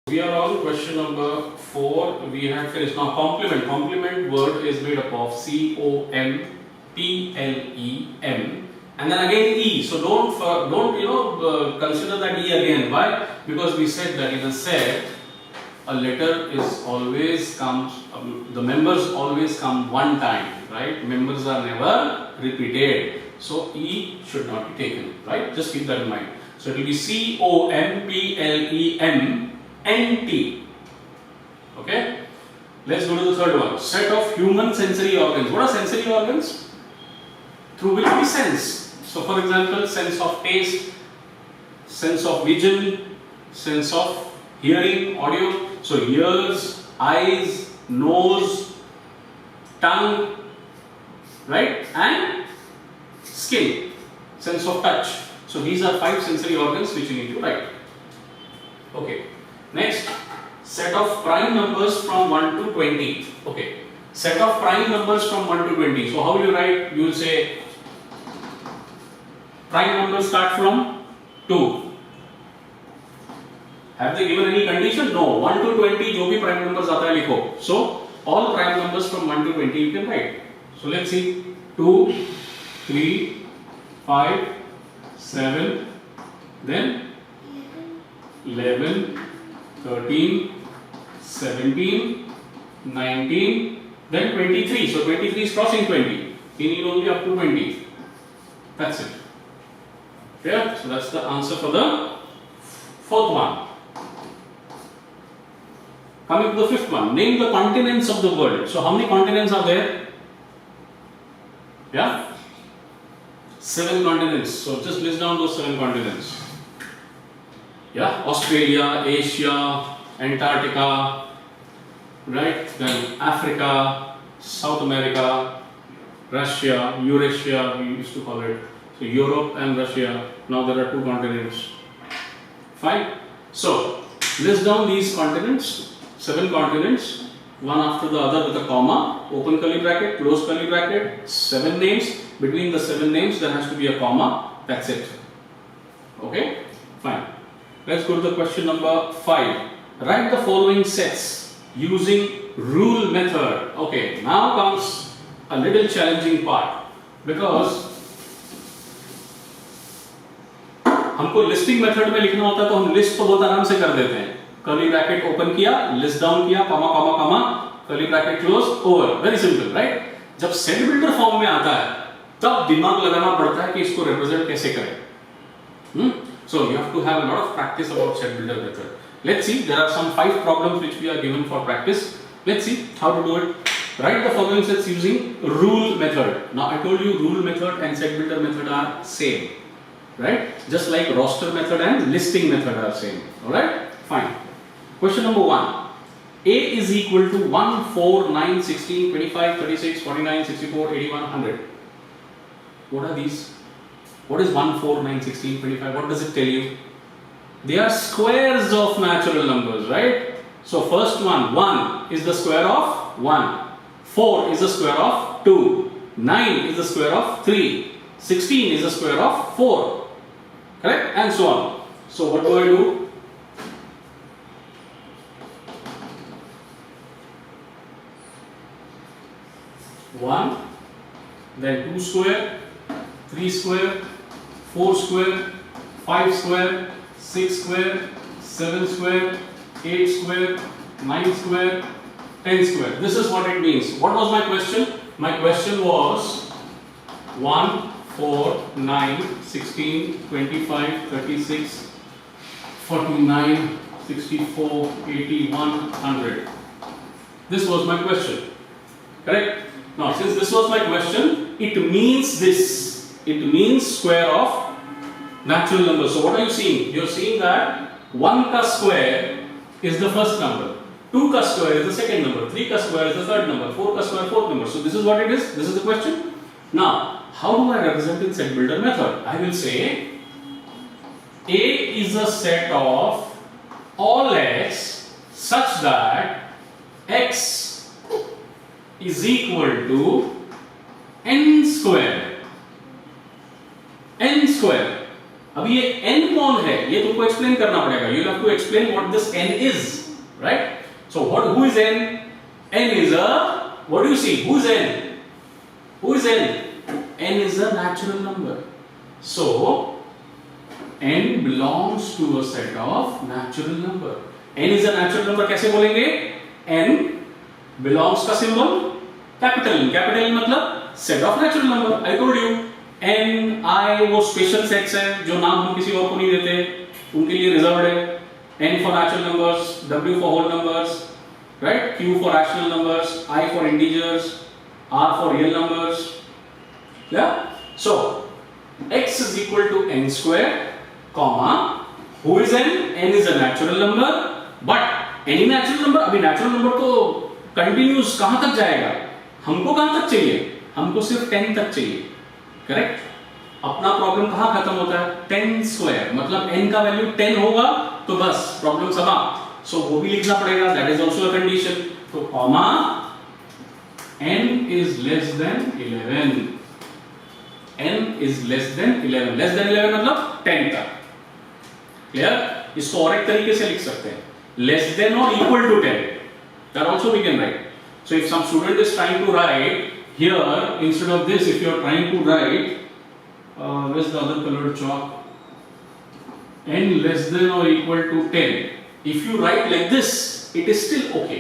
We are on question number 4. We have finished. Now complement. Complement word is made up of C-O-M-P-L-E-M and then again E. So don't consider that E again. Why? Because we said that in a set a letter is always comes. The members always come one time, right? Members are never repeated. So E should not be taken, right? Just keep that in mind. So it will be C-O-M-P-L-E-M-N-T. Okay? Let's go to the third one. Set of human sensory organs. What are sensory organs? Through which we sense. So for example, sense of taste, sense of vision, sense of hearing, audio. So ears, eyes, nose, tongue, right? And skin, sense of touch. So these are 5 sensory organs which you need to write. Okay. Next, set of prime numbers from 1 to 20. Okay. Set of prime numbers from 1 to 20. So how will you write? You will say prime numbers start from 2. Have they given any condition? No. 1 to 20 जो भी prime numbers आता है लिखो. So all prime numbers from 1 to 20 you can write. So let's see. 2, 3, 5, 7, then 11, 13, 17, 19, then 23. So 23 is crossing 20. You need only up to 20. That's it. Yeah? So that's the answer for the fourth one. Coming to the fifth one. Name the continents of the world. So how many continents are there? Yeah? 7 continents. So just list down those 7 continents. Yeah, Australia, Asia, Antarctica, right? Then Africa, South America, Russia, Eurasia, we used to call it. So Europe and Russia. Now there are 2 continents. Fine. So list down these continents, 7 continents, one after the other with a comma, open curly bracket, close curly bracket, 7 names. Between the 7 names there has to be a comma. That's it. Okay? Fine. Let's go to the question number 5. Write the following sets using rule method. Okay, now comes a little challenging part because हमको listing method में लिखना होता है तो हम list तो बहुत आराम से कर देते हैं. कर्ली ब्रैकेट ओपन किया, लिस्ट डाउन किया, comma comma comma, curly bracket close, over. Very simple, right? जब सेट बिल्डर फॉर्म में आता है तब दिमाग लगाना पड़ता है कि इसको रिप्रेजेंट कैसे करें. So you have to have a lot of practice about set builder method. Let's see, there are some 5 problems which we are given for practice. Let's see how to do it. Write the following sets using rule method. Now I told you rule method and set builder method are same, right? Just like roster method and listing method are same. Alright? Fine. Question number 1. A is equal to 1, 4, 9, 16, 25, 36, 49, 64, 81, 100. What are these? What is 1, 4, 9, 16, 25? What does it tell you? They are squares of natural numbers, right? So first one, 1 is the square of 1. 4 is the square of 2. 9 is the square of 3. 16 is the square of 4. Correct? And so on. So what do I do? 1, then 2 square, 3 square, 4 square, 5 square, 6 square, 7 square, 8 square, 9 square, 10 square. This is what it means. What was my question? My question was 1, 4, 9, 16, 25, 36, 49, 64, 81, 100. This was my question. Correct? Now, since this was my question, it means this. It means square of natural numbers. So what are you seeing? You're seeing that 1 ka square is the first number, 2 ka square is the second number, 3 ka square is the third number, 4 ka square fourth number. So this is what it is. This is the question. Now, how do I represent in set builder method? I will say A is a set of all x such that x is equal to n square. N square. अभी ये n कौन है ये तुमको explain करना पड़ेगा. You have to explain what this n is, right? So what who is n? n is a, what do you see? Who is n? Who is n? n is a natural number. So n belongs to a set of natural number. n is a natural number कैसे बोलेंगे? n belongs का symbol capital N. Capital N मतलब set of natural number. I told you n i वो special sets है जो नाम हम किसी और को नहीं देते, उनके लिए रिजर्व्ड है. n for natural numbers, w for whole numbers, right? q for rational numbers, i for integers, r for real numbers. Yeah? So x is equal to n square, comma, who is n? n is a natural number, but any natural number, अभी natural number तो continuous कहां तक जाएगा? हमको कहां तक चाहिए? हमको सिर्फ 10 तक चाहिए, करेक्ट? अपना प्रॉब्लम कहां खत्म होता है? 10 स्क्वायर, मतलब n का वैल्यू 10 होगा तो बस प्रॉब्लम समाप्त. सो वो भी लिखना पड़ेगा, that is also a condition. तो comma n is less than 11. n is less than 11. Less than 11 मतलब 10 तक. क्लियर? इसको और एक तरीके से लिख सकते हैं, लेस देन और equal to 10. That also we can write. So if some student is trying to write here, instead of this, if you are trying to write, where's the other colored chalk? n less than or equal to 10. If you write like this, it is still okay.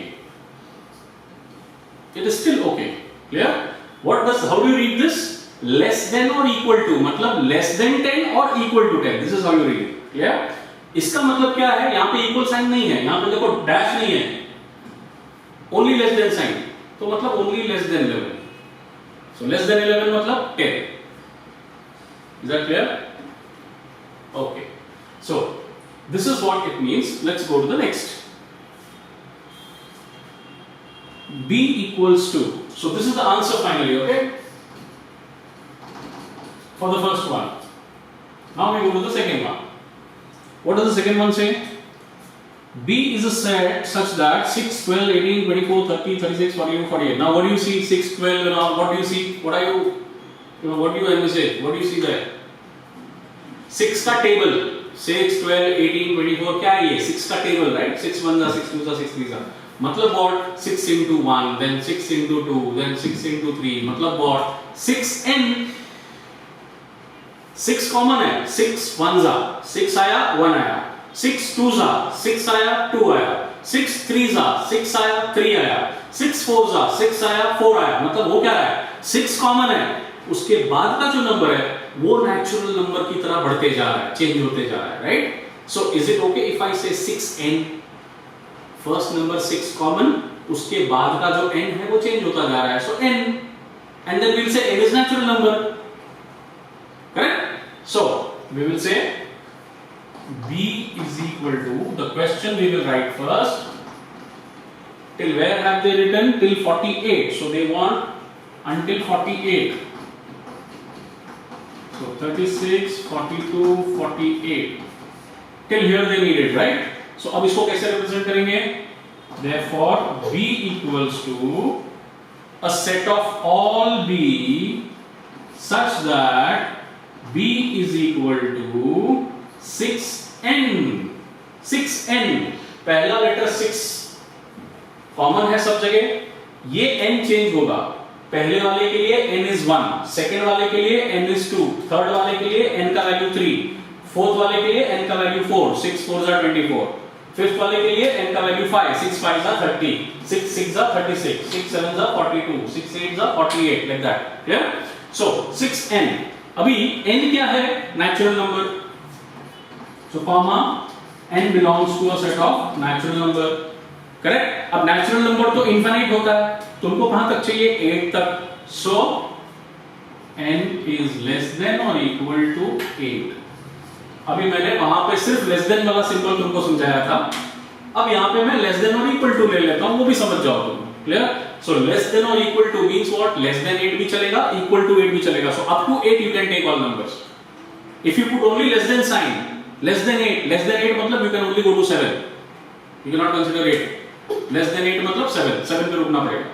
It is still okay. Clear? How do you read this? Less than or equal to, मतलब less than 10 or equal to 10. This is how you read it. Clear? इसका मतलब क्या है? यहाँ पे equal sign नहीं है, यहाँ पे देखो dash नहीं है. Only less than sign, तो मतलब only less than 11. So less than 11 मतलब 10. Is that clear? Okay. So this is what it means. Let's go to the next. B equals to. So this is the answer finally. Okay. For the first one. Now we go to the second one. What does the second one say? B is a set such that 6, 12, 18, 24, 30, 36, 42, 48. Now what do you see? 6, 12 and all. What do you see? What are you what do you envisage? What do you see there? 6 का table. 6, 12, 18, 24 क्या है ये? 6 का table, right? 6 1 जा, 6 2 जा, 6 3 जा. मतलब what? 6 into 1, then 6 into 2, then 6 into 3. मतलब what? 6n. 6 कॉमन है. 6 1 जा, 6 आया, 1 आया. 6 2 जा, 6 आया, 2 आया. 6 3 जा, 6 आया, 3 आया. 6 4 जा, 6 आया, 4 आया. मतलब वो क्या है? 6 कॉमन है. उसके बाद का जो नंबर है वो नेचुरल नंबर की तरह बढ़ते जा रहा है, चेंज होते जा रहा है, right? So is it okay if I से 6n? फर्स्ट नंबर 6 कॉमन, उसके बाद का जो n है वो चेंज होता जा रहा है. So n, and then we will say n is natural number, correct? So we will say B is equal to, the question we will write first, till where have they written? Till 48. So they want until 48. So 36, 42, 48. Till here they need it, right? So अब इसको कैसे represent करेंगे? Therefore B equals to a set of all B such that B is equal to 6n. 6n, पहला letter 6 common है सब जगह. ये n change होगा. पहले वाले के लिए n is 1, सेकंड वाले के लिए n is 2, थर्ड वाले के लिए n का वैल्यू 3, फोर्थ वाले के लिए n का वैल्यू 4, 6 4 जा 24, फिफ्थ वाले के लिए n का वैल्यू 5, 6 5 जा 30, 6 6 जा 36, 6 7 जा 42, 6 8 जा 48, like that. Clear? So 6n. अभी n क्या है? Natural number. So comma n belongs to a set of natural number. Correct? अब नेचुरल नंबर तो इनफाइनाइट होता है, तुमको कहां तक चाहिए? 8 तक. सो n is less than or equal to 8. अभी मैंने वहां पे सिर्फ लेस देन वाला सिंबल तुमको समझाया था. अब यहां पे मैं लेस देन और इक्वल टू ले लेता हूं, वो भी समझ जाओ तुम. क्लियर? सो लेस देन और equal to means what? Less than 8 भी चलेगा, इक्वल टू 8 भी चलेगा. So up to 8 you can take all numbers. If you put only less than sign, less than 8 मतलब you can only go to 7. You cannot consider 8. Less than 8 मतलब 7 पे रुकना पड़ेगा.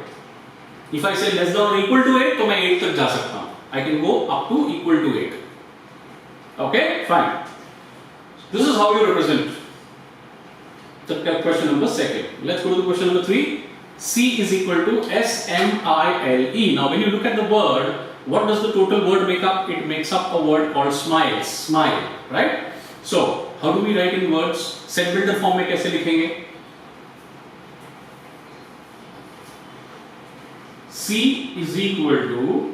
If I say less than or equal to 8 तो मैं 8 तक जा सकता हूं. I can go up to equal to 8. Okay, fine. This is how you represent the question number second. Let's go to the question number 3. C is equal to SMILE. Now when you look at the word, what does the total word make up? It makes up a word called smile. Smile, right? So how do we write in words? Set builder form में कैसे लिखेंगे? C is equal to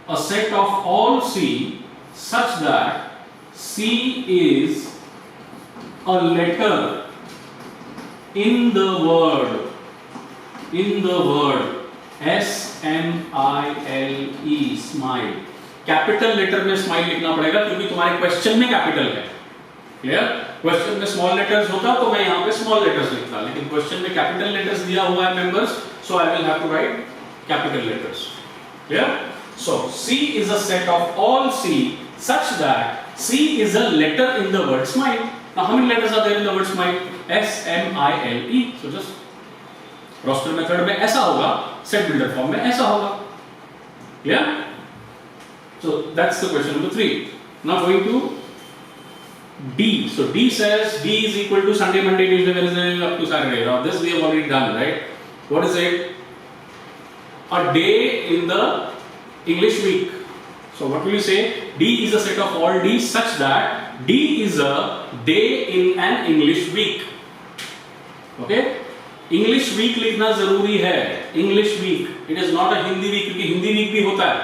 a set of all C such that C is a letter in the word SMILE, smile. Capital letter में smile लिखना पड़ेगा क्योंकि तुम्हारे question में capital है. क्लियर? क्वेश्चन में स्मॉल लेटर्स होता तो मैं यहाँ पे स्मॉल लेटर्स लिखता, लेकिन क्वेश्चन में कैपिटल लेटर्स दिया हुआ है members, so I will have to write capital letters. Clear? So C is a set of all C such that C is a letter in the word smile. Now how many letters are there in the word smile? SMILE. So just roster method में ऐसा होगा, set builder form में ऐसा होगा. Clear? So that's the question number 3. Now going to D. So D says D is equal to Sunday, Monday, Tuesday, Wednesday up to Saturday. Now this we have already done, right? What is it? A day in the English week. So what will you say? D is a set of all D such that D is a day in an English week. Okay? English week लिखना जरूरी है. English week. It is not a Hindi week क्योंकि Hindi week भी होता है.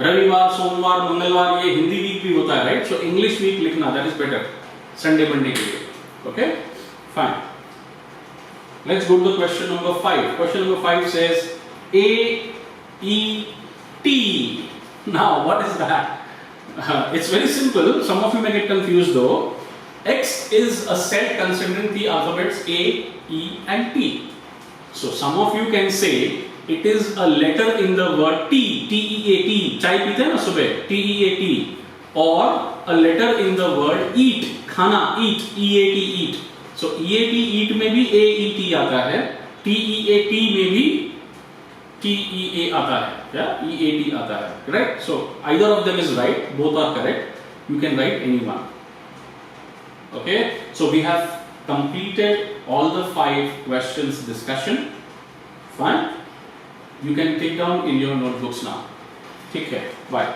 रविवार, सोमवार, मंगलवार ये हिंदी वीक भी होता है, right? So English week लिखना, that is better. Sunday, Monday के लिए. Okay? Fine. Let's go to the question number 5. Question number 5 says AET. Now what is that? It's very simple. Some of you may get confused though. X is a set considering the alphabets A, E and T. So some of you can say it is a letter in the word T, T-E-A-T. चाय पीते हैं ना सुबह, T-E-A-T. Or a letter in the word eat, खाना, eat, E-A-T, eat. So E-A-T, eat में भी A-E-T आता है, T-E-A-T में भी T-E-A आता है, या E-A-T आता है, correct? So either of them is right, both are correct. You can write any one. Okay? So we have completed all the 5 questions discussion. Fine? You can take down in your notebooks now. ठीक है, bye.